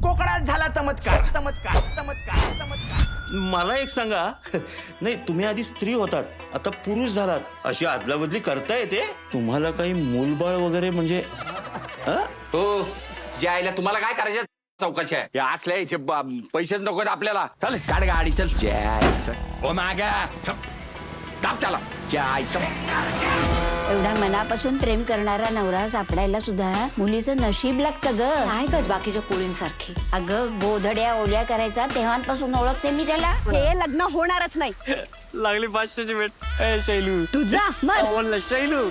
कोकणात झाला चमत्कार चमत्कार चमत्कार चमत्कार. मला एक सांगा, नाही तुम्ही आधी स्त्री होतात आता पुरुष झालात अशी अदलाबदली करता येते? तुम्हाला काही मूलबाळ वगैरे म्हणजे हो ज्या आईला तुम्हाला काय करायचं चौकशी आहे या असल्या याचे पैसेच नको आपल्याला. चल काढ गाडी चल जायचं ओ मागा दाब त्याला जायचं. एवढा मनापासून प्रेम करणारा नवरा सापडायला सुद्धा मुलीचं नशीब लागतं ग. नाही का बाकीच्या पोरींसारखी. अगं गोधड्या ओल्या करायचा तेव्हापासून ओळखते मी त्याला. हे लग्न होणारच नाही. लागली 500ची भेट. ए शैलू तुझा मर बोल ना शैलू.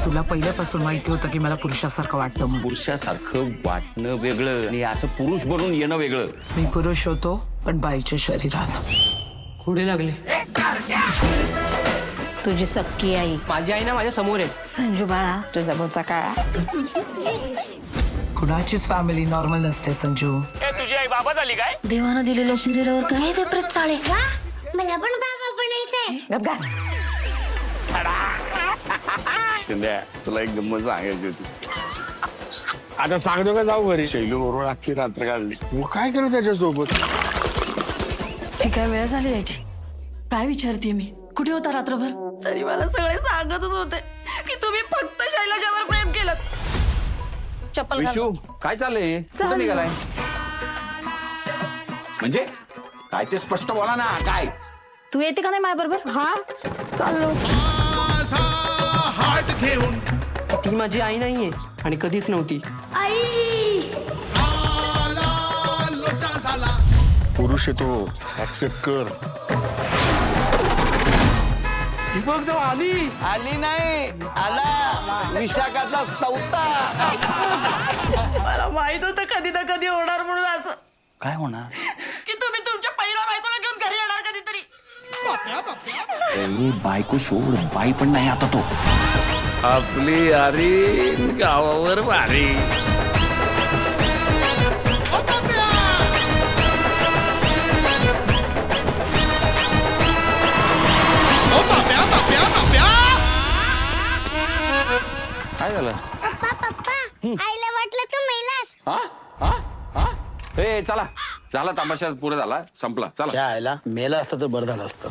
तुला पहिल्यापासून माहिती होतं की मला पुरुषासारखं वाटतं म्हणून. पुरुषासारखं वाटणं वेगळं आणि असं पुरुष बनून येणं वेगळं. मी पुरुष होतो पण बाईच्या शरीरात. पुढे लागले. तुझी सक्की आई माझी आई ना माझ्या समोर आहे. संजू बाळा तुझा बोचा काळा. कुणाचीच फॅमिली नॉर्मल नसते संजू. तुझी आई बाबा झाली काय? देवानं दिलेल्या शरीरावर काय विपरीत चाळे. मला पण बाबा बनायचंय. शिंद्या तुला एक गंमत सांगायची होती. आता सांगतो का जाऊ घरी? शैलू बरोबर आजची रात्र काढली. मग काय केलं त्याच्यासोबत? ही काय वेळ झाली याची. काय विचारते मी कुठे होता रात्रभर. तरी मला सगळे सांगतच होते की तुम्ही फक्त शैलजावर प्रेम केलं. चप्पल घाल. विशू काय चाललंय कुठं निघालाय म्हणजे काय ते स्पष्ट बोला ना. काय तू येते का नाही माझ्या बरोबर. हा चाललो. हात घेऊन ती माझी आई नाहीये आणि कधीच नव्हती. आई लोचा झाला. पुरुष आहे तो, ऍक्सेप्ट कर. दीपक जाऊ आली आली नाही आला विशाखाचा सौता. मला माहित होतं कधी ना कधी होणार म्हणून असं. काय होणार? की तुम्ही तुमच्या पहिल्या बायकोला घेऊन घरी येणार कधीतरी. बायको सोड बाई पण नाही आता तो. आपली यारी गावावर भारी. काय झालं? पप्पा पप्पा आईला वाटलं तू मेलास. हा हा हा ए चला झाला तमाशा पुरा झाला संपला. चला मेला असता तर बरं झालं असतं.